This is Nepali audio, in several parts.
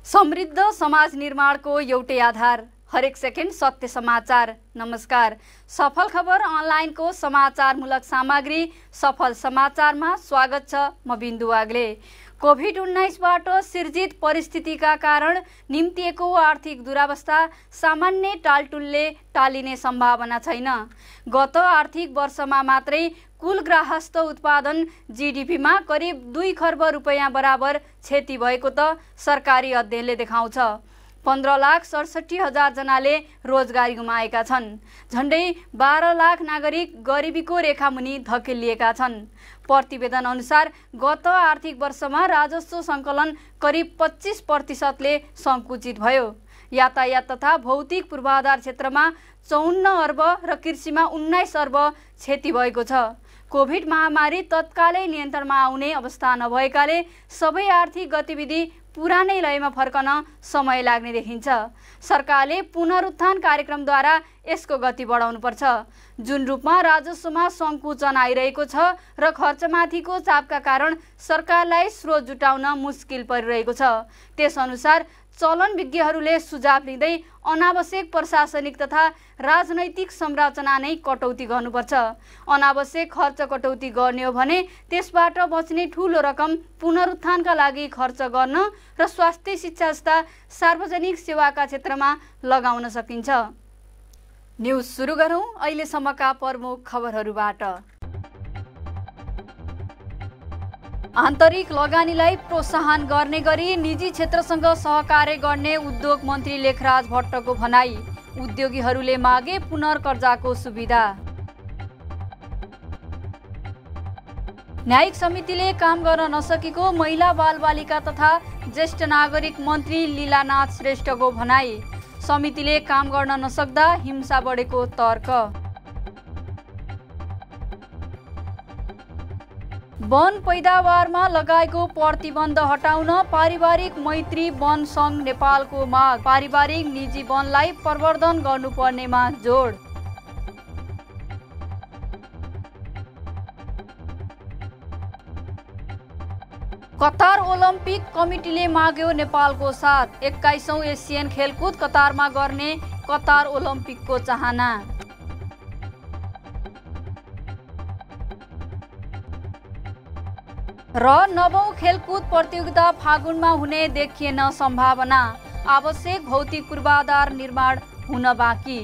समृद्ध समाज निर्माणको एउटै आधार, हरेक सेकेन्ड सत्य समाचार। नमस्कार, सफल खबर अनलाइनको समाचारमूलक सामग्री सफल समाचारमा स्वागत छ। म बिन्दु वाग्ले। कोभिड-19बाट सिर्जित परिस्थितिका कारण निम्तिएको आर्थिक दुरावस्था सामान्य टालटुलले टालिने सम्भावना छैन। गत आर्थिक वर्षमा मात्रै कुल गृहस्थ उत्पादन जीडीपीमा करिब 2 खर्ब रुपैयाँ बराबर क्षति भएको त सरकारी अध्ययनले देखाउँछ। 15,67,000 जनाले रोजगारी गुमाएका छन्। झण्डै 12 लाख नागरिक गरिबीको रेखामुनि धकेलिएका छन्। प्रतिवेदन अनुसार गत आर्थिक वर्षमा राजस्व सङ्कलन करिब 25% सङ्कुचित भयो। यातायात तथा भौतिक पूर्वाधार क्षेत्रमा 54 अर्ब र कृषिमा 19 अर्ब क्षति भएको छ। कोभिड महामारी तत्कालै नियन्त्रणमा आउने अवस्था नभएकाले सबै आर्थिक गतिविधि पुरानै लयमा फर्कन समय लाग्ने देखिन्छ। सरकारले पुनरुत्थान कार्यक्रमद्वारा यसको गति बढाउनुपर्छ। जुन रूपमा राजस्वमा सङ्कुचन आइरहेको छ र खर्चमाथिको चापका कारण सरकारलाई स्रोत जुटाउन मुस्किल परिरहेको छ, त्यसअनुसार चलन विज्ञहरूले सुझाव लिँदै अनावश्यक प्रशासनिक तथा राजनैतिक संरचना नै कटौती गर्नुपर्छ। अनावश्यक खर्च कटौती गर्ने हो भने त्यसबाट बच्ने ठूलो रकम पुनरुत्थानका लागि खर्च गर्न र स्वास्थ्य, शिक्षा जस्ता सार्वजनिक सेवाका क्षेत्रमा लगाउन सकिन्छ। न्युज सुरु गरौँ अहिलेसम्मका प्रमुख खबरहरूबाट। आन्तरिक लगानीलाई प्रोत्साहन गर्ने गरी निजी क्षेत्रसँग सहकार्य गर्ने उद्योग मन्त्री लेखराज भट्टको भनाई। उद्योगीहरूले मागे पुनर्कर्जाको सुविधा। न्यायिक समितिले काम गर्न नसकेको महिला बालबालिका तथा ज्येष्ठ नागरिक मन्त्री लीलानाथ श्रेष्ठको भनाई। समितिले काम गर्न नसक्दा हिंसा बढेको तर्क। वन पैदावारमा लगाएको प्रतिबन्ध हटाउन पारिवारिक मैत्री वन सङ्घ नेपालको माग। पारिवारिक निजी वनलाई प्रवर्धन गर्नुपर्नेमा जोड। कतार ओलम्पिक कमिटीले माग्यो नेपालको साथ। 21औं एसियन खेलकुद कतारमा गर्ने कतार ओलम्पिकको चाहना। र 9औं खेलकुद प्रतियोगिता फागुनमा हुने देखिएन सम्भावना। आवश्यक भौतिक पूर्वाधार निर्माण हुन बाँकी।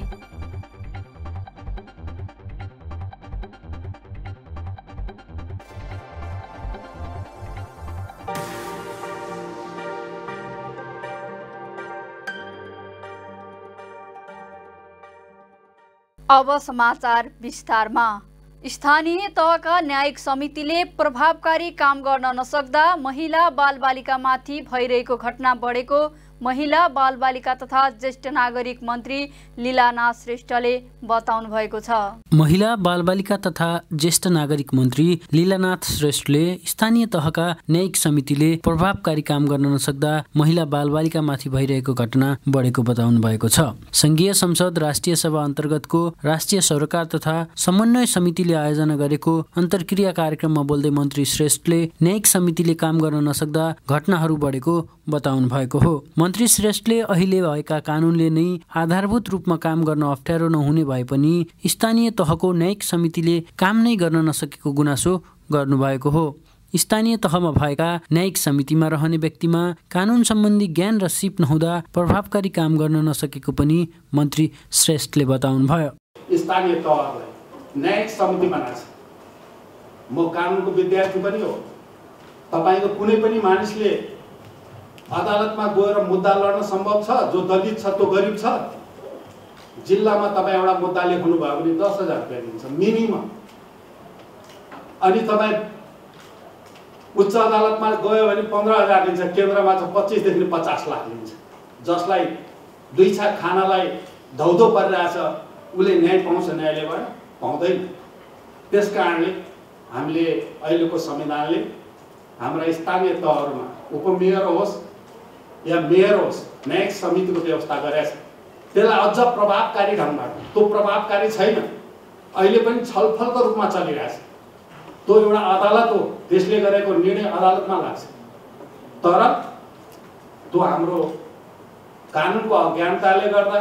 अब समाचार विस्तारमा। स्थानीय तहका न्यायिक समितिले प्रभावकारी काम गर्न नसक्दा महिला बालबालिकामाथि भइरहेको घटना बढेको महिला बालबालिका तथा ज्येष्ठ नागरिक मन्त्री लीलानाथ श्रेष्ठले बताउनु भएको छ। महिला बालबालिका तथा ज्येष्ठ नागरिक मन्त्री लीलानाथ श्रेष्ठले स्थानीय तहका न्यायिक समितिले प्रभावकारी काम गर्न नसक्दा महिला बालबालिकामाथि भइरहेको घटना बढेको बताउनु भएको छ। संघीय संसद राष्ट्रिय सभा अन्तर्गतको राष्ट्रिय सरोकार तथा समन्वय समितिले आयोजना गरेको अन्तर्क्रिया कार्यक्रममा बोल्दै मन्त्री श्रेष्ठले न्यायिक समितिले काम गर्न नसक्दा घटनाहरू बढेको बताउनु भएको हो। मन्त्री श्रेष्ठले अहिले भएका कानुनले नै आधारभूत रूपमा काम गर्न अप्ठ्यारो नहुने भए पनि स्थानीय तहको न्यायिक समितिले काम नै गर्न नसकेको गुनासो गर्नुभएको हो। स्थानीय तहमा भएका न्यायिक समितिमा रहने व्यक्तिमा कानुन सम्बन्धी ज्ञान र सिप नहुँदा प्रभावकारी काम गर्न नसकेको पनि मन्त्री श्रेष्ठले बताउनुभयो। स्थानीय तहलाई न्यायिक समिति बनाछ। म कानुनको विद्यार्थी पनि हो। तपाईको कुनै पनि मानिसले अदालतमा गएर मुद्दा लड्न सम्भव छ? जो दलित छ, त्यो गरिब छ? जिल्लामा तपाईँ एउटा मुद्दा लेख्नु भयो भने 10,000 रुपियाँ दिन्छ मिनिमम। अनि तपाईँ उच्च अदालतमा गयो भने 15,000 दिन्छ। केन्द्रमा चाहिँ 25 देखि 50 लाख दिन्छ। जसलाई 2 छाक खानालाई धौधो परिरहेछ उसले न्याय पाउँछ? न्यायालयबाट पाउँदैन। त्यस कारणले हामीले अहिलेको संविधानले हाम्रा स्थानीय तहहरूमा उपमेयर होस् या मेयर होस् न्यायिक समितिको व्यवस्था गरेछ। त्यसलाई अझ प्रभावकारी ढङ्गबाट, त्यो प्रभावकारी छैन। अहिले पनि छलफलको रूपमा चलिरहेछ। त्यो एउटा अदालत हो, त्यसले गरेको निर्णय अदालतमा लाग्छ। तर त्यो हाम्रो कानुनको अज्ञानताले गर्दा,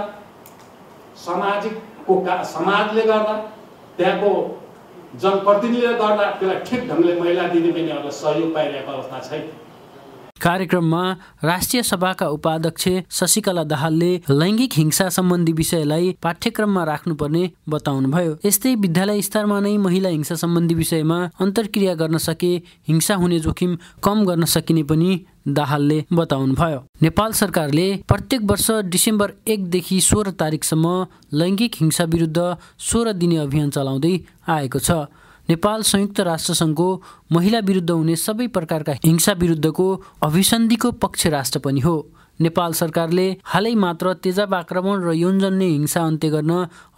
समाजले गर्दा, त्यहाँको जनप्रतिनिधिले गर्दा त्यसलाई ठिक ढङ्गले महिला दिदीबहिनीहरूलाई सहयोग पाइरहेको अवस्था छैन। कार्यक्रममा राष्ट्रिय सभाका उपाध्यक्ष शशिकला दाहालले लैङ्गिक हिंसा सम्बन्धी विषयलाई पाठ्यक्रममा राख्नुपर्ने बताउनुभयो। यस्तै विद्यालय स्तरमा नै महिला हिंसा सम्बन्धी विषयमा अन्तर्क्रिया गर्न सके हिंसा हुने जोखिम कम गर्न सकिने पनि दाहालले बताउनुभयो। नेपाल सरकारले प्रत्येक वर्ष डिसेम्बर 1 देखि 16 तारिकसम्म लैङ्गिक हिंसा विरुद्ध 16 दिने अभियान चलाउँदै आएको छ। नेपाल संयुक्त राष्ट्रसङ्घको महिला विरुद्ध हुने सबै प्रकारका हिंसा विरुद्धको अभिसन्धिको पक्ष राष्ट्र पनि हो। नेपाल सरकारले हालै मात्र तेजाब आक्रमण र यौनजन्य हिंसा अन्त्य गर्न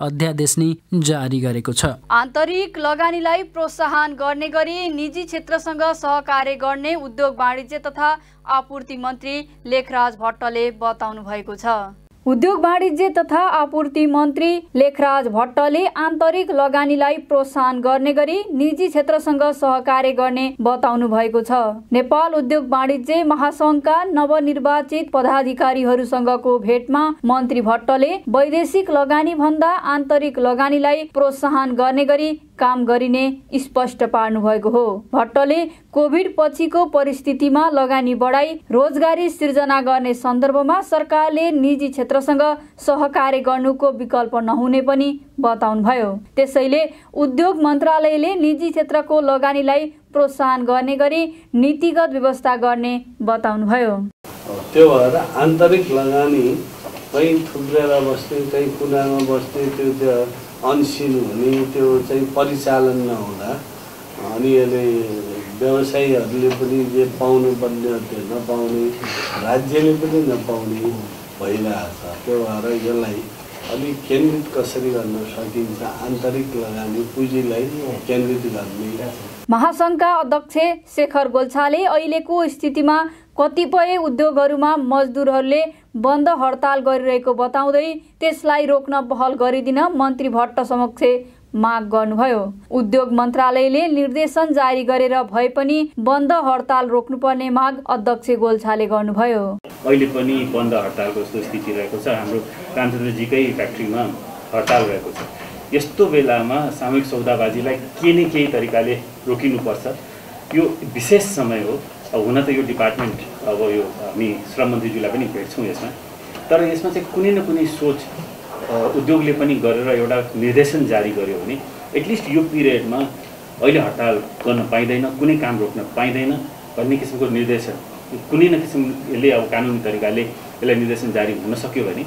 अध्यादेश नै जारी गरेको छ। आन्तरिक लगानीलाई प्रोत्साहन गर्ने गरी निजी क्षेत्रसँग सहकार्य गर्ने उद्योग वाणिज्य तथा आपूर्ति मन्त्री लेखराज भट्टले बताउनु भएको छ। उद्योग वाणिज्य तथा आपूर्ति मन्त्री लेखराज भट्टले आन्तरिक लगानीलाई प्रोत्साहन गर्ने गरी निजी क्षेत्रसँग सहकार्य गर्ने बताउनु भएको छ। नेपाल उद्योग वाणिज्य महासंघका नवनिर्वाचित पदाधिकारीहरूसँगको भेटमा मन्त्री भट्टले वैदेशिक लगानी भन्दा आन्तरिक लगानीलाई प्रोत्साहन गर्ने गरी काम गरिने स्पष्ट पार्नु भएको हो। भट्टले कोभिड पछिको परिस्थितिमा लगानी बढाई रोजगारी सिर्जना गर्ने सन्दर्भमा सरकारले निजी क्षेत्रसँग सहकार्य गर्नुको विकल्प नहुने पनि बताउनुभयो। त्यसैले उद्योग मन्त्रालयले निजी क्षेत्रको लगानीलाई प्रोत्साहन गर्ने गरी नीतिगत व्यवस्था गर्ने बताउनुभयो। त्यो भएर आन्तरिक लगानी कहीँ थुप्रेर बस्ने, कहीँ कुनामा बस्ने, त्यो अनसिन हुने, त्यो चाहिँ परिचालन नहुँदा अनि यसले व्यवसायीहरूले पनि जे पाउनुपर्ने त्यो नपाउने, राज्यले पनि नपाउने भइरहेछ। त्यो भएर यसलाई अलिक केन्द्रित कसरी गर्न सकिन्छ, आन्तरिक लगानी पुँजीलाई केन्द्रित गर्ने। महासंघका अध्यक्ष शेखर गोल्छाले अहिलेको स्थितिमा कतिपय उद्योगहरूमा मजदुरहरूले बन्द हडताल गरिरहेको बताउँदै त्यसलाई रोक्न पहल गरिदिन मन्त्री भट्ट समक्ष माग गर्नुभयो। उद्योग मन्त्रालयले निर्देशन जारी गरेर भए पनि बन्द हडताल रोक्नुपर्ने माग अध्यक्ष गोल्छाले गर्नुभयो। अहिले पनि बन्द हडतालको स्थिति रहेको छ। हाम्रो रामचन्द्रजीकै फ्याक्ट्रीमा हडताल रहेको छ। यस्तो बेलामा सामूहिक सौदाबाजीलाई के न केही तरिकाले रोकिनुपर्छ। यो विशेष समय हो। हुन त यो डिपार्टमेन्ट अब यो हामी श्रम मन्त्रीज्यूलाई पनि भेट्छौँ यसमा, तर यसमा चाहिँ कुनै न कुनै सोच उद्योगले पनि गरेर एउटा निर्देशन जारी गर्यो भने एटलिस्ट यो पिरियडमा अहिले हडताल गर्न पाइँदैन, कुनै काम रोक्न पाइँदैन भन्ने किसिमको निर्देशन कुनै न किसिमले अब कानुनी तरिकाले यसलाई निर्देशन जारी हुन सक्यो भने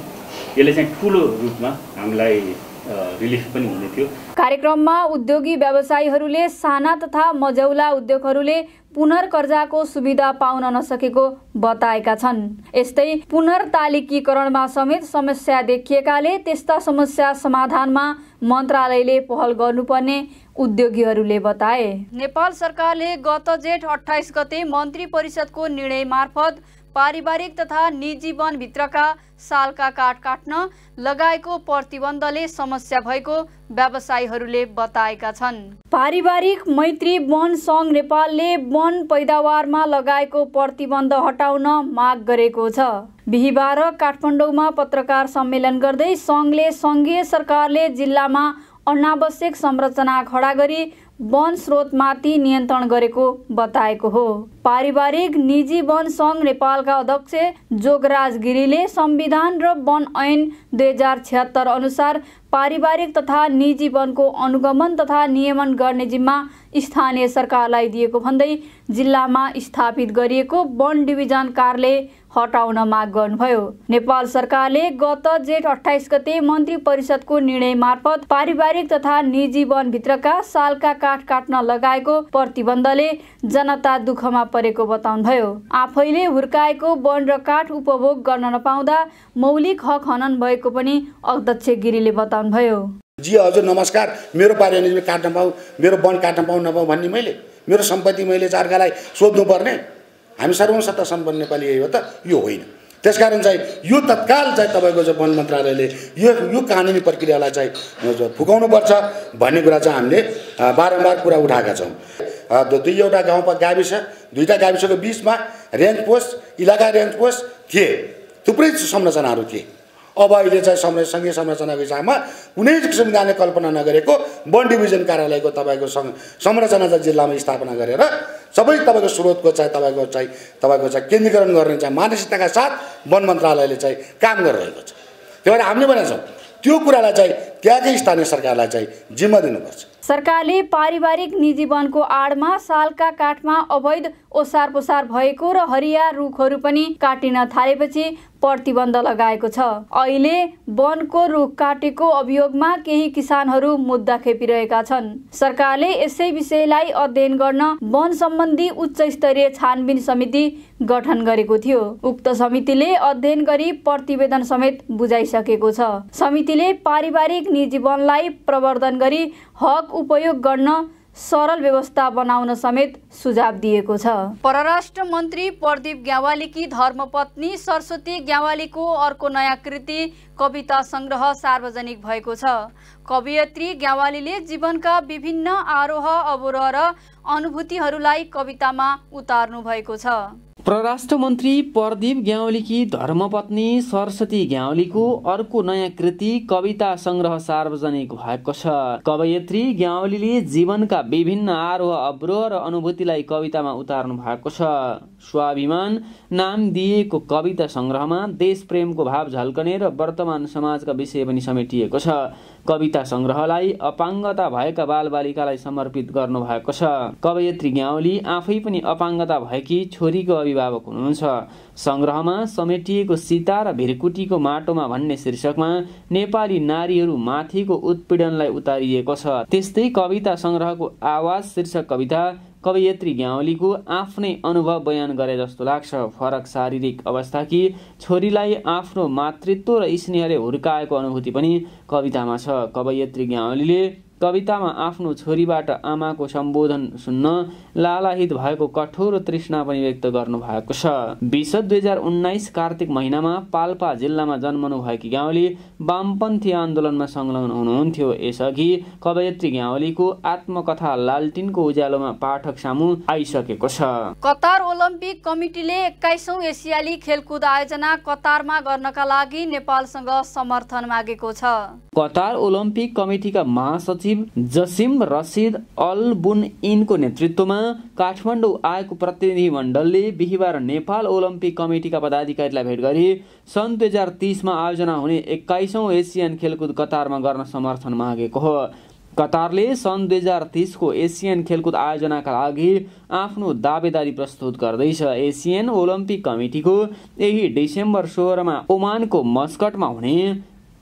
यसले चाहिँ ठुलो रूपमा हामीलाई रिलिफ पनि हुने थियो। कार्यक्रममा उद्योगी व्यवसायीहरूले साना तथा मझौला उद्योगहरूले पुनर्कर्जाको सुविधा पाउन नसकेको बताएका छन्। यस्तै पुनर्तालिकीकरणमा समेत समस्या देखिएकाले त्यस्ता समस्या समाधानमा मन्त्रालयले पहल गर्नुपर्ने उद्योगीहरूले बताए। नेपाल सरकारले गत जेठ 28 गते मन्त्री परिषदको निर्णय मार्फत पारिवारिक तथा निजी वनभित्रका सालका काठ काट्न लगाएको प्रतिबन्धले समस्या भएको व्यवसायीहरूले बताएका छन्। पारिवारिक मैत्री वन सङ्घ नेपालले वन पैदावारमा लगाएको प्रतिबन्ध हटाउन माग गरेको छ। बिहिबार काठमाडौँमा पत्रकार सम्मेलन गर्दै सङ्घले सङ्घीय सरकारले जिल्लामा अनावश्यक संरचना खडा गरी वन स्रोतमाथि नियन्त्रण गरेको बताएको हो। पारिवारिक निजी वन सङ्घ नेपालका अध्यक्ष जोगराज गिरीले संविधान र वन ऐन 2076 अनुसार पारिवारिक तथा निजी वनको अनुगमन तथा नियमन गर्ने जिम्मा स्थानीय सरकारलाई दिएको भन्दै जिल्लामा स्थापित गरिएको वन डिभिजन कार्यालय हटाउन माग गर्नुभयो। नेपाल सरकारले गत जेठ 28 गते मन्त्री परिषदको निर्णय मार्फत पारिवारिक तथा निजी वनभित्रका सालका काठ काट्न लगाएको प्रतिबन्धले जनता दुःखमा परेको बताउनुभयो। आफैले हुर्काएको वन र काठ उपभोग गर्न नपाउँदा मौलिक हक हनन भएको पनि अध्यक्ष गिरीले बताउनुभयो। जी हजुर नमस्कार, मेरो पारिवारिक काट्न पाऊ, मेरो वन काट्न पाऊ नपाऊ भन्ने मैले मेरो सम्पत्ति मैले चारकालाई सोध्नु पर्ने? हामी सर्वसत्ता सम्पन्न नेपाली हो त? यो होइन। त्यसकारण चाहिँ यो तत्काल चाहिँ तपाईँको चाहिँ वन मन्त्रालयले यो कानुनी प्रक्रियालाई चाहिँ फुकाउनुपर्छ भन्ने कुरा चाहिँ हामीले बारम्बार कुरा उठाएका छौँ। दुईवटा गाविस, दुईटा गाविसको बिचमा रेन्ज पोस्ट, इलाका रेन्ज पोस्ट थिए, थुप्रै संरचनाहरू थिए। अब अहिले चाहिँ सङ्घीय संरचनाको हिसाबमा कुनै संविधानले कल्पना नगरेको वन डिभिजन कार्यालयको तपाईँको संरचना चाहिँ जिल्लामा स्थापना गरेर सबै तपाईँको स्रोतको चाहिँ तपाईँको केन्द्रीकरण गर्ने चाहिँ मानसिकताका साथ वन मन्त्रालयले चाहिँ काम गरिरहेको छ। त्यही भएर हामीले भनेका छौँ त्यो कुरालाई चाहिँ त्यहाँकै स्थानीय सरकारलाई चाहिँ जिम्मा दिनुपर्छ। सरकारले पारिवारिक निजी वनको आडमा सालका काठमा अवैध ओसार पोसार भएको र हरिया रुखहरू पनि काटिन थालेपछि प्रतिबन्ध लगाएको छ। अहिले वनको रुख काटेको अभियोगमा केही किसानहरू मुद्दा खेपिरहेका छन्। सरकारले यसै विषयलाई अध्ययन गर्न वन सम्बन्धी उच्च स्तरीय छानबिन समिति गठन गरेको थियो। उक्त समितिले अध्ययन गरी प्रतिवेदन समेत बुझाइसकेको छ। समितिले पारिवारिक निजी वनलाई प्रवर्धन गरी हक उपयोग गर्न सरल व्यवस्था बनाउन समेत सुझाव दिएको छ। परराष्ट्र मन्त्री प्रदीप ग्यावालीकी धर्मपत्नी सरस्वती ग्यावालीको अर्को नयाँ कृति कविता संग्रह सार्वजनिक भएको छ। कवयित्री ग्यावालीले जीवनका विभिन्न आरोह अवरोह र अनुभूतिहरूलाई कवितामा उतार्नु भएको छ। परराष्ट्र मन्त्री प्रदीप ग्यावालीकी धर्मपत्नी सरस्वती ग्यावालीको अर्को नयाँ कृति कविता संग्रह सार्वजनिक भएको छ। कवयित्री ग्यावालीले जीवनका विभिन्न आरोह अवरोह र अनुभूतिलाई कवितामा उतार्नु भएको छ। स्वाभिमान नाम दिएको कविता संग्रहमा देश प्रेमको भाव झल्कने र वर्तमान समाजका विषय पनि समेटिएको छ। कविता संग्रहलाई अपाङ्गता भएका बालबालिकालाई समर्पित गर्नु भएको छ। कवयित्री ग्यावाली आफै पनि अपाङ्गता भएकी छोरीको अभिभावक हुनुहुन्छ। संग्रहमा समेटिएको सीता र भिरकुटीको माटोमा भन्ने शीर्षकमा नेपाली नारीहरू माथिको उत्पीडनलाई उतारिएको छ। त्यस्तै कविता संग्रहको आवाज शीर्षक कविता कवयित्री ग्यावालीको आफ्नै अनुभव बयान गरे जस्तो लाग्छ। फरक शारीरिक अवस्थाकी छोरीलाई आफ्नो मातृत्व र स्नेहले हुर्काएको अनुभूति पनि कवितामा छ। कवयित्री ग्यावालीले कवितामा आफ्नो छोरीबाट आमाको सम्बोधन सुन्न लालाहित भएको कठोर तृष्णा पनि व्यक्त गर्नु भएको छ। विशद 2019 कार्तिक महिनामा पाल्पा जिल्लामा जन्मनु भएकी ग्यावाली वामपन्थी आन्दोलनमा संलग्न हुनुहुन्थ्यो। यसअघि कवयित्री ग्यावालीको आत्मकथा लालटिनको उज्यालोमा पाठक सामु आइसकेको छ। कतार ओलम्पिक कमिटीले 21औं एसियाली खेलकुद आयोजना कतारमा गर्नका लागि नेपालसँग समर्थन मागेको छ। कतार ओलम्पिक कमिटीका महासचिव जसिम रसिद अल बुनइनको नेतृत्वमा काठमाडौँ आएको प्रतिनिधि मण्डलले बिहिबार नेपाल ओलम्पिक कमिटीका पदाधिकारीलाई भेट गरी सन् 2030 मा आयोजना हुने 21औं एसियन खेलकुद कतारमा गर्न समर्थन मागेको हो। कतारले सन् 2030 को एसियन खेलकुद आयोजनाका लागि आफ्नो दावेदारी प्रस्तुत गर्दैछ। एसियन ओलम्पिक कमिटीको यही डिसेम्बर 16 मा ओमानको मस्कटमा हुने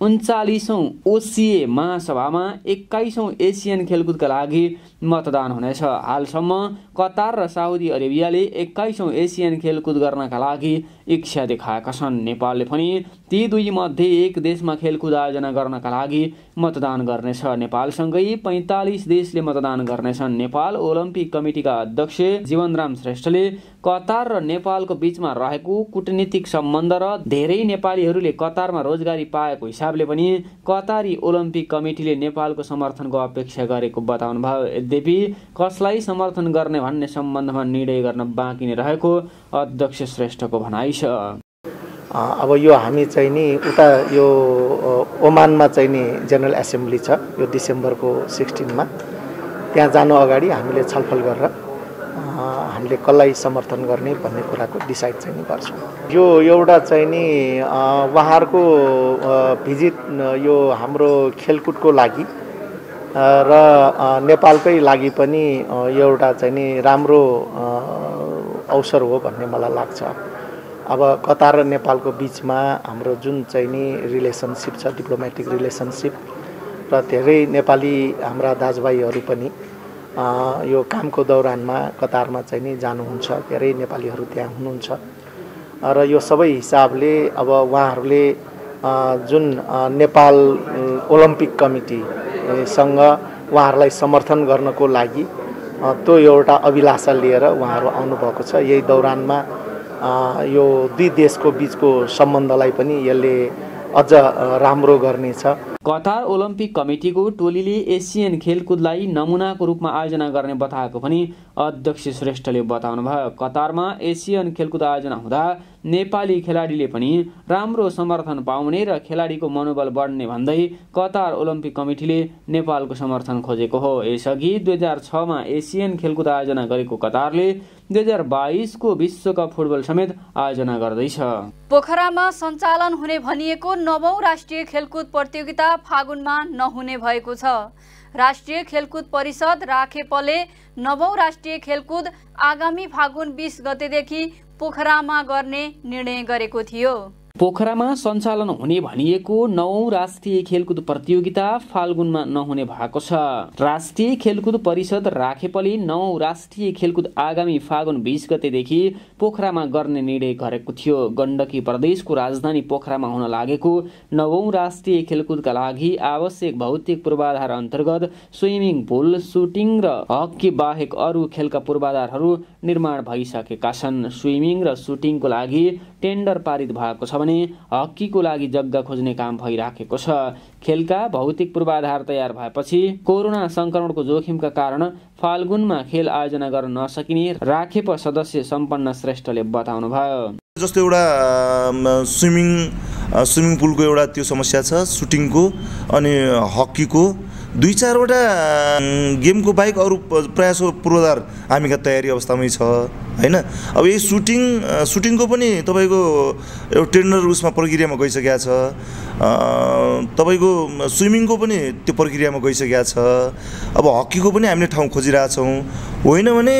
39औं ओसिए महासभामा 21औं एसियन खेलकुदका लागि मतदान हुनेछ। हालसम्म कतार र साउदी अरेबियाले 21औं एसियन खेलकुद गर्नका लागि इच्छा देखाएका छन्। नेपालले पनि ती दुई मध्ये एक देशमा खेलकुद आयोजना गर्नका लागि मतदान गर्नेछ। नेपालसँगै 45 देशले मतदान गर्नेछन्। नेपाल ओलम्पिक कमिटीका अध्यक्ष जीवनराम श्रेष्ठले कतार र नेपालको बीचमा रहेको कूटनीतिक सम्बन्ध र धेरै नेपालीहरूले कतारमा रोजगारी पाएको हिसाबले पनि कतारी ओलम्पिक कमिटीले नेपालको समर्थनको अपेक्षा गरेको बताउनुभयो। यद्यपि कसलाई समर्थन गर्ने भन्ने सम्बन्धमा निर्णय गर्न बाँकी नै रहेको अध्यक्ष श्रेष्ठको भनाइ छ। अब यो हामी चाहिँ नि उता यो ओमानमा चाहिँ नि जनरल एसेम्ब्ली छ यो डिसेम्बरको 16 मा। त्यहाँ जानु अगाडि हामीले छलफल गरेर हामीले कसलाई समर्थन गर्ने भन्ने कुराको डिसाइड चाहिँ नि गर्छौँ। यो एउटा चाहिँ नि उहाँहरूको भिजिट यो हाम्रो खेलकुदको लागि र नेपालकै लागि पनि एउटा चाहिँ नि राम्रो अवसर हो भन्ने मलाई लाग्छ। अब कतार र नेपालको बिचमा हाम्रो जुन चाहिँ नि रिलेसनसिप छ, डिप्लोमेटिक रिलेसनसिप, र धेरै नेपाली हाम्रा दाजुभाइहरू पनि यो कामको दौरानमा कतारमा चाहिँ नि जानुहुन्छ। धेरै नेपालीहरू त्यहाँ हुनुहुन्छ र यो सबै हिसाबले अब उहाँहरूले जुन नेपाल ओलम्पिक कमिटीसँग उहाँहरूलाई समर्थन गर्नको लागि त्यो एउटा अभिलाषा लिएर उहाँहरू आउनुभएको छ। यही दौरानमा यो दुई देशको बीचको सम्बन्धलाई पनि यसले अझ राम्रो गर्नेछ। कतार ओलम्पिक कमिटीको टोलीले एसियन खेलकुदलाई नमुनाको रूपमा आयोजना गर्ने बताएको पनि अध्यक्ष श्रेष्ठले बताउनुभयो। कतारमा एसियन खेलकुद आयोजना हुँदा नेपाली खेलाडीले पनि राम्रो समर्थन पाउने र खेलाडीको मनोबल बढ्ने भन्दै कतार ओलम्पिक कमिटीले नेपालको समर्थन खोजेको हो। यसअघि 2006 मा एसियन खेलकुद आयोजना गरेको कतारले 2022 को विश्वकप फुटबल समेत आयोजना गर्दैछ। पोखरामा सञ्चालन हुने भनिएको 9औं राष्ट्रिय खेलकुद प्रतियोगिता फागुनमा नहुने भएको छ। राष्ट्रिय खेलकुद परिषद राखेपले 9औं राष्ट्रिय खेलकुद आगामी फागुन 20 गतेदेखि पोखरामा गर्ने निर्णय गरेको थियो। पोखरामा सञ्चालन हुने भनिएको 9औं राष्ट्रिय खेलकुद प्रतियोगिता फाल्गुनमा नहुने भएको छ। राष्ट्रिय खेलकुद परिषद राखेपले 9औं राष्ट्रिय खेलकुद आगामी फागुन 20 गतेदेखि पोखरामा गर्ने निर्णय गरेको थियो। गण्डकी प्रदेशको राजधानी पोखरामा हुन लागेको 9औं राष्ट्रिय खेलकुदका लागि आवश्यक भौतिक पूर्वाधार अन्तर्गत स्विमिङ पुल, सुटिङ र हकी बाहेक अरू खेलका पूर्वाधारहरू निर्माण भइसकेका छन्। स्विमिङ र सुटिङको लागि टेन्डर पारित भएको छ भने हकीको लागि जग्गा खोज्ने काम भइराखेको छ। खेलका भौतिक पूर्वाधार तयार भएपछि कोरोना संक्रमणको जोखिमका कारण फाल्गुनमा खेल आयोजना गर्न नसकिने राखेप सदस्य सम्पन्न श्रेष्ठले बताउनुभयो। जस्तो एउटा स्विमिङ पुलको एउटा त्यो समस्या छ, सुटिङको अनि हकीको 2-4 वटा गेमको बाहेक अरू प्रयास पूर्वाधार हामीका तयारी अवस्थामै छ हैन। अब यही सुटिङको पनि तपाईको एउटा टेन्डर उसमा प्रक्रियामा गइसकेको छ। तपाईको स्विमिङको पनि त्यो प्रक्रियामा गइसकेको छ। अब हकीको पनि हामीले ठाउँ खोजिरहेछौँ। होइन भने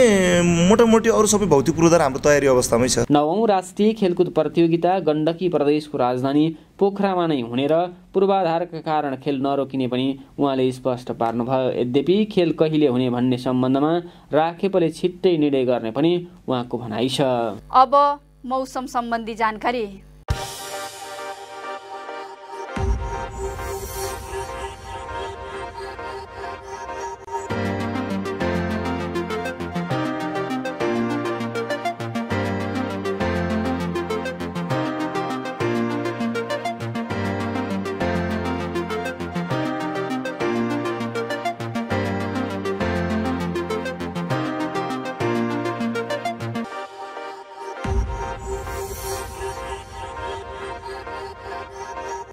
मोटामोटी अरू सबै भौतिक पूर्वाधार हाम्रो तयारी अवस्थामै छ। 9औं राष्ट्रिय खेलकुद प्रतियोगिता गण्डकी प्रदेशको राजधानी पोखरामा नै हुने र पूर्वाधारका कारण खेल नरोकिने पनि उहाँले स्पष्ट पार्नुभयो। यद्यपि खेल कहिले हुने भन्ने सम्बन्धमा राखेपले छिट्टै निर्णय गर्ने पनि उहाँको भनाइ छ। अब मौसम सम्बन्धी जानकारी।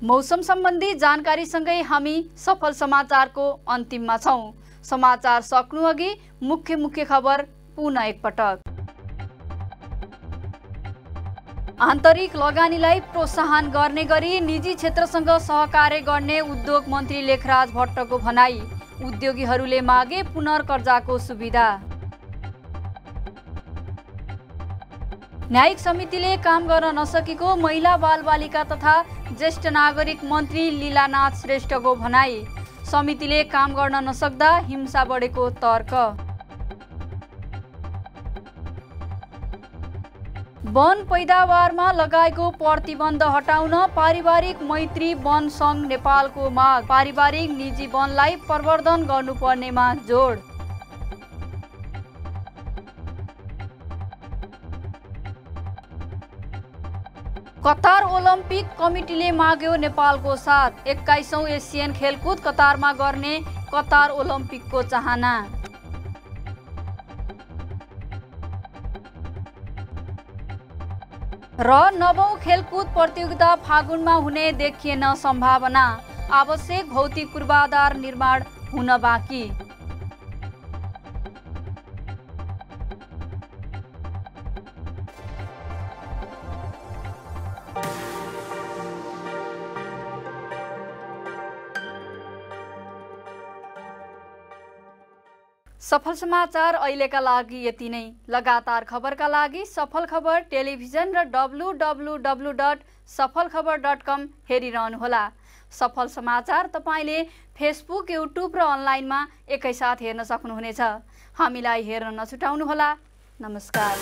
मौसम सम्बन्धी जानकारीसँगै हामी सफल समाचारको अन्तिममा छौं। समाचार सक्नु अघि मुख्य खबर पुनः एकपटक। आन्तरिक लगानीलाई प्रोत्साहन गर्ने गरी निजी क्षेत्रसँग सहकार्य गर्ने उद्योग मन्त्री लेखराज भट्टको भनाई। उद्योगीहरूले मागे पुनर्कर्जाको सुविधा। न्यायिक समितिले काम गर्न नसकेको महिला बालबालिका तथा ज्येष्ठ नागरिक मन्त्री लीलानाथ श्रेष्ठको भनाई। समितिले काम गर्न नसक्दा हिंसा बढेको तर्क। वन पैदावारमा लगाएको प्रतिबन्ध हटाउन पारिवारिक मैत्री वन सङ्घ नेपालको माग। पारिवारिक निजी वनलाई प्रवर्धन गर्नुपर्नेमा जोड। कतार ओलम्पिक कमिटीले माग्यो नेपालको साथ। 21औं एसियन खेलकुद कतारमा गर्ने कतार ओलम्पिकको चाहना। र 9औं खेलकुद प्रतियोगिता फागुनमा हुने देखिएन सम्भावना। आवश्यक भौतिक पूर्वाधार निर्माण हुन बाँकी। सफल समाचार अहिलेका लागि यति नै। लगातार खबरका लागि सफल खबर टेलिभिजन र www.सफलखबर.com हेरिरहनुहोला। सफल समाचार तपाईले फेसबुक, युट्युब र अनलाइनमा एकैसाथ हेर्न सक्नुहुनेछ। हामीलाई हेर्न नछुटाउनुहोला। नमस्कार।